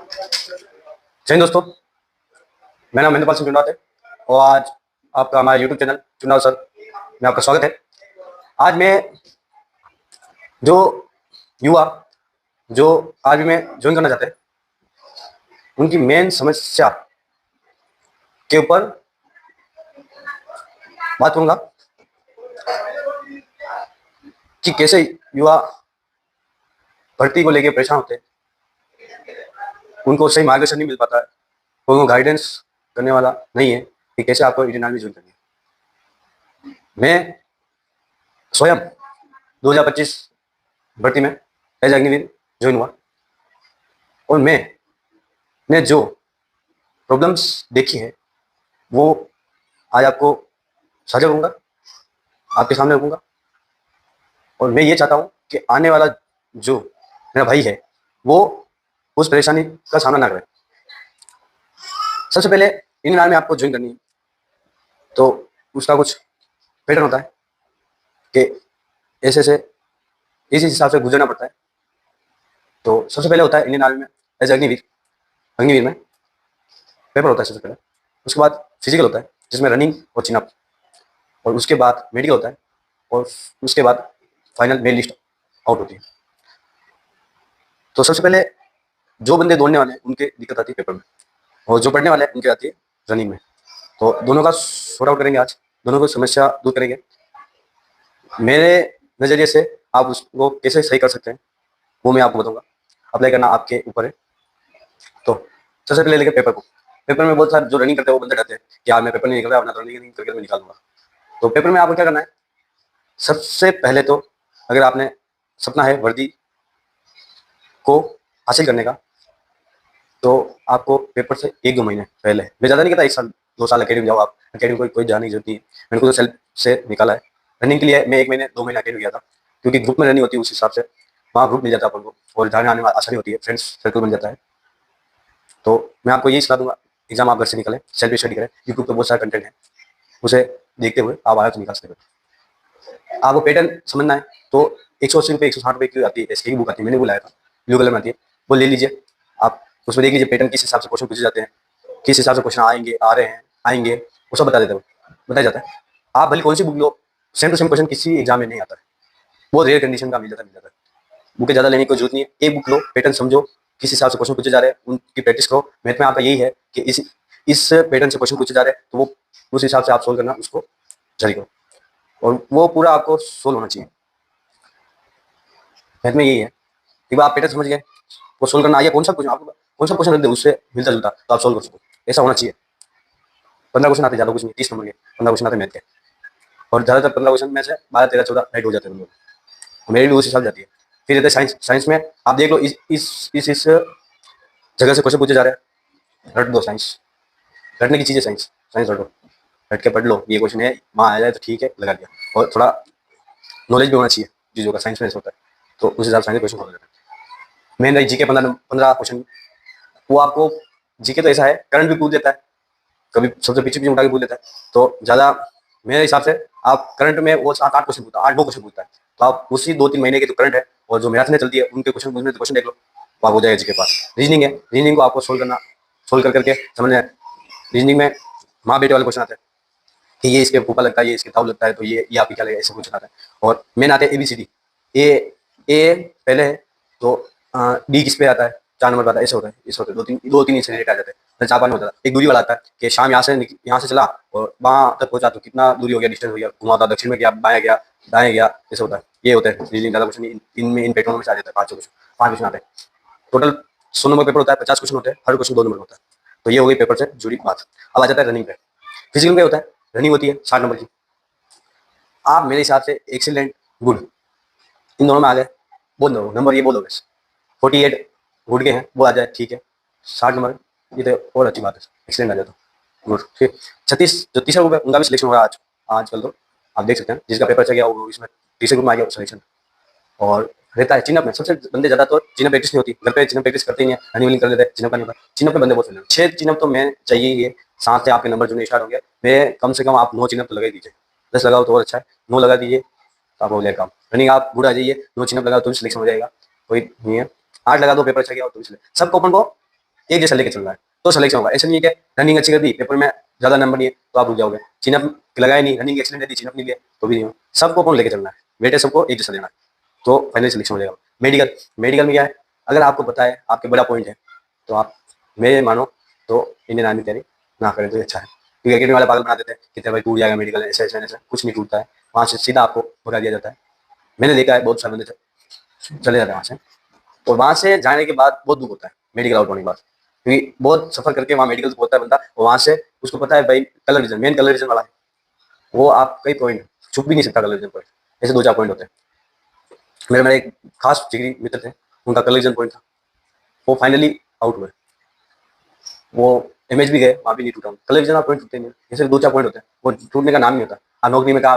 जय हिंद दोस्तों, मेरा नाम महेंद्रपाल सिंह चुनाव है और आज आपका हमारे यूट्यूब चैनल चुनाव सर में आपका स्वागत है। आज मैं जो युवा जो आर्मी में ज्वाइन करना चाहते हैं उनकी मेन समस्या के ऊपर बात करूंगा कि कैसे युवा भर्ती को लेकर परेशान होते हैं, उनको सही मार्गदर्शन नहीं मिल पाता है, उनको गाइडेंस करने वाला नहीं है कि कैसे आपको इंडियन आर्मी ज्वाइन करनी है। मैं स्वयं 2025 भर्ती में एज अग्निवीर ज्वाइन हुआ और मैंने जो प्रॉब्लम्स देखी है वो आज आपको साझा करूंगा, आपके सामने रखूंगा। और मैं ये चाहता हूँ कि आने वाला जो मेरा भाई है वो उस परेशानी का सामना ना करे। सबसे पहले इंडियन आर्मी आपको ज्वाइन करनी है तो उसका कुछ पैटर्न होता है कि ऐसे से इस हिसाब से गुजरना पड़ता है। तो सबसे पहले होता है इंडियन आर्मी में एज अग्निवीर में पेपर होता है सबसे पहले। उसके बाद फिजिकल होता है जिसमें रनिंग और चिनअप, और उसके बाद मेडिकल होता है और उसके बाद फाइनल मेल लिस्ट आउट होती है। तो सबसे पहले जो बंदे दौड़ने वाले हैं उनके दिक्कत आती है पेपर में, और जो पढ़ने वाले हैं उनके आती है रनिंग में। तो दोनों का सॉर्ट आउट करेंगे आज, दोनों को समस्या दूर करेंगे। मेरे नज़रिए से आप उसको कैसे सही कर सकते हैं वो मैं आपको बताऊंगा। अप्लाई करना आपके ऊपर है। तो सबसे पहले लेकर पेपर को, पेपर में बहुत सारे जो रनिंग करते हैं वो बंदे रहते हैं कि यार मैं पेपर नहीं निकल रहा, वरना तो रनिंग करके मैं निकाल दूंगा। तो पेपर में आपको क्या करना है, सबसे पहले तो अगर आपने सपना है वर्दी को हासिल करने का तो आपको पेपर से 1-2 महीने पहले, मैं ज़्यादा नहीं कहता 1 साल 2 साल अकेडमी जाओ, आप अकेडमी कोई जाने की जरूरत नहीं है। मैंने खुद सेल्फ से निकाला है रनिंग के लिए। मैं 1 महीने 2 महीने अकेडमी गया था क्योंकि ग्रुप में रनिंग होती है, उस हिसाब से वहाँ ग्रुप मिल जाता है अपन को और जाने आने में आसानी होती है, फ्रेंड्स सर्कल बन जाता है। तो मैं आपको यही सलाह दूंगा, एग्जाम आप घर से निकालें, सेल्फ स्टडी करें, यूट्यूब पर बहुत सारा कंटेंट है, उसे देखते हुए आप आया तो निकाल सकते हो। आपको पैटर्न समझना है तो 180 रुपये 160 रुपये की आती है, एसके की बुक आती है, मैंने बुलाया था, ब्लू कलर में आती है, वो ले लीजिए। आप उसमें देख लीजिए पैटर्न किस हिसाब से क्वेश्चन पूछे जाते हैं, किस हिसाब से क्वेश्चन आएंगे, आ रहे हैं, आएंगे, वो सब बता देते हैं, बताया जाता है। आप भले कौन सी बुक लो, सेम टू सेम क्वेश्चन किसी एग्जाम में नहीं आता है, वो रेयर कंडीशन का मिल जाता है। बुकें ज़्यादा लेने की कोई जरूरत नहीं है, एक बुक लो, पैटर्न समझो, किस हिसाब से क्वेश्चन पूछे जा रहे हैं उनकी प्रैक्टिस करो। मैथ में आपका यही है कि इस पैटर्न से क्वेश्चन पूछे जा रहे हैं तो वो उस हिसाब से आप सोल्व करना उसको जारी करो, और वो पूरा आपको सोल्व होना चाहिए। मैथ में यही है, एक बार आप पैटर्न समझ गए, वो सोल्व करना आ गया, कौन सा क्वेश्चन आपको कौन सा क्वेश्चन रख दे उससे मिलता जुलता तो आप सोल्व कर सको, ऐसा होना चाहिए। 15 क्वेश्चन आते, ज़्यादा कुछ नहीं, 30 नंबर के 15 क्वेश्चन आते मैथ के, और ज़्यादातर 15 क्वेश्चन में से 12, 13, 14 राइट हो जाते हैं, मेरी भी उस हिसाब जाती है। फिर रहते साइंस, साइंस में आप देख लो इस जगह से क्वेश्चन पूछे जा रहे हैं, रट दो साइंस, रटने की चीज़ है साइंस, साइंस रटो, रट के पढ़ लो, ये क्वेश्चन है, वहाँ आ जाए तो ठीक है, लगा दिया। और थोड़ा नॉलेज भी होना चाहिए चीज़ों का, साइंस में ऐसा होता है, तो उस हिसाब से साइंस क्वेश्चन हो जाता है। मेन रही जीके 15 क्वेश्चन, वो आपको जीके तो ऐसा है करंट भी पूछ देता है, कभी सबसे पीछे पीछे उठा के पूछ देता है, तो ज़्यादा मेरे हिसाब से आप करंट में वो 7-8 क्वेश्चन पूछता है, 8-9 क्वेश्चन पूछता है, तो आप उसी 2-3 महीने के जो करंट है और जो मैथ में चलती है उनके क्वेश्चन देख लो, तो आप हो जाएगा जीके पास। रीजनिंग है, रीजनिंग को आपको सोल्व कर करके समझना है। रीजनिंग में माँ बेटे वाले क्वेश्चन आते हैं कि ये इसके फूफा लगता है, ये इसके ताऊ लगता है, तो ये आपकी क्या लगेगा, ऐसे क्वेश्चन आता है। और मेन आते हैं ABCD, ए पहले है तो डी किस पे आता है, 4 नंबर पर आता है, ऐसे होता है, ऐसे होते हैं, 2-3 इससे रिलेटेड आ जाते हैं। फिर 4-5 होता है, एक दूरी वाला आता है कि शाम यहाँ से चला और वहाँ तक पहुंचा तो कितना दूरी हो गया, डिस्टेंस हो गया, घुमाता दक्षिण में गया, बाएं गया, दाएं गया, ऐसे होता है। ये होता है रीजनिंग, ज़्यादा क्वेश्चन इन पैटर्नों में से आ जाता है, 5 क्वेश्चन आते हैं। टोटल 100 नंबर पेपर होता है, 50 क्वेश्चन होते हैं, हर क्वेश्चन 2 नंबर होता है। तो ये हो गई पेपर से जुड़ी बात। अब आ जाता है रनिंग पे। फिजिकल पे होता है, रनिंग होती है 60 नंबर की। आप मेरे हिसाब से एक्सीलेंट, गुड, इन दोनों में आ गए, बोल दो नंबर, ये बोलो बस 48 गुड के हैं, वो आ जाए ठीक है। 60 नंबर ये तो और अच्छी बात है, एक्सीलेंट आ जाए तो गुड। फिर 36 जो तीसरा ग्रुप है उनका भी सिलेक्शन होगा आजकल, तो आप देख सकते हैं जिसका पेपर चल गया वो इसमें तीसरे ग्रुप में आ गया सिलेक्शन। और रहता है चिनअप में, सबसे बंदे ज़्यादा तो चिनअप प्रैक्टिस नहीं होती, घर पे चिनअप प्रैक्टिस करते ही नहीं है, रनिंग कर लेते हैं, चिनअप का नहीं होता। चिनअप पे बंदे बहुत फैले, 6 चिनअप तो मैं चाहिए ही है, 7 से आपके नंबर जुड़ने स्टार्ट हो गया। मैं कम से कम आप 9 चिनअप तो लगा दीजिए, 10 लगाओ तो और अच्छा है, 9 लगा दीजिए तो आप हो जाएगा काम। रनिंग आप गुड आ जाइए, 9 चिनअप लगाओ तो भी सिलेक्शन हो जाएगा, कोई नहीं है। 8 लगा दो, पेपर अच्छा गया तो भी सब को अपन को एक जैसा लेके चलना है तो सिलेक्शन होगा। ऐसा नहीं है कि रनिंग अच्छी कर दी, पेपर में ज्यादा नंबर नहीं है तो आप रुक जाओगे, चिनअप लगाया नहीं, रनिंग एक्सीलेंट दे दी, चिनअप नहीं लिया तो भी नहीं हो। सबको कौन लेके चलना है, वेटेज सबको एक जैसा देना है, तो फाइनली सिलेक्शन हो जाएगा। मेडिकल, मेडिकल में क्या है, अगर आपको पता है आपके बड़ा पॉइंट है तो आप मेरे मानो तो इंडियन आर्मी तैयारी ना करें तो अच्छा है, क्योंकि अकेडमी वाले पागल बना देते हैं कि तेरा भाई टूट जाएगा मेडिकल, ऐसा ऐसा ऐसा, कुछ नहीं टूटता है, वहाँ से सीधा आपको भगा दिया जाता है। मैंने देखा है बहुत सारे बंदे चले जाते हैं वहाँ से, और वहाँ से जाने के बाद बहुत दुख होता है मेडिकल आउट होने के बाद, क्योंकि बहुत सफर करके वहाँ मेडिकल होता है बंदा, और वहाँ से उसको पता है भाई colour vision, main colour vision वाला है वो, आप कई पॉइंट छुप भी नहीं सकता कलर विजन पॉइंट, ऐसे दो चार पॉइंट होते हैं। मेरे मेरे एक खास जिगरी मित्र थे, उनका कलर विजन पॉइंट था, वो फाइनली आउट हुए, वो इमेज भी गए, वहाँ भी नहीं टूटा, कलर विजन पॉइंट टूटते नहीं, जैसे दो चार पॉइंट होते हैं वो टूटने का नाम नहीं होता। आप नौकरी में कहा